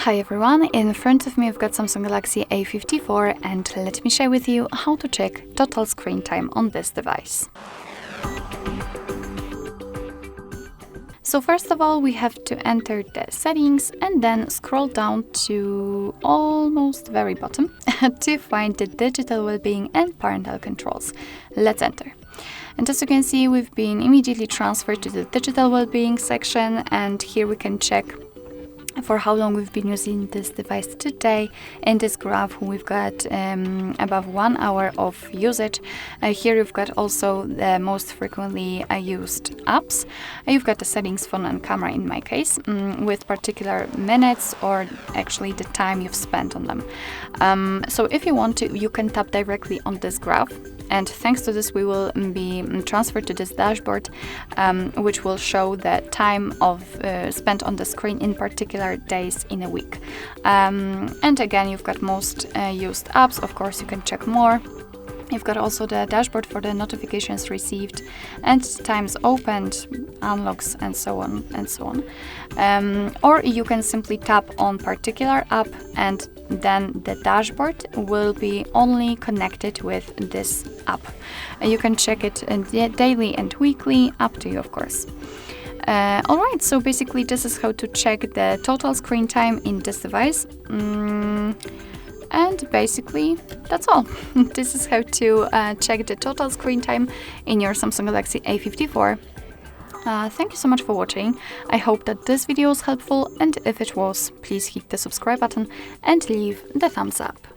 Hi everyone, in front of me I've got Samsung Galaxy A54 and let me share with you how to check total screen time on this device. So first of all, we have to enter the settings and then scroll down to almost very bottom to find the Digital Wellbeing and Parental Controls. Let's enter. And as you can see, we've been immediately transferred to the Digital Wellbeing section, and here we can check for how long we've been using this device today. In this graph we've got above 1 hour of usage. Here you've got also the most frequently used apps. You've got the settings, phone and camera in my case, with particular minutes or actually the time you've spent on them. So if you want to, you can tap directly on this graph, and thanks to this we will be transferred to this dashboard, which will show the time of spent on the screen in particular days in a week. And again, you've got most used apps. Of course, you can check more. You've got also the dashboard for the notifications received and times opened, unlocks, and so on and so on. Or you can simply tap on particular app, and then the dashboard will be only connected with this app. You can check it daily and weekly, up to you, of course. Alright, so basically this is how to check the total screen time in this device. And basically that's all. This is how to check the total screen time in your Samsung Galaxy A54. Thank you so much for watching. I hope that this video was helpful, and if it was, please hit the subscribe button and leave the thumbs up.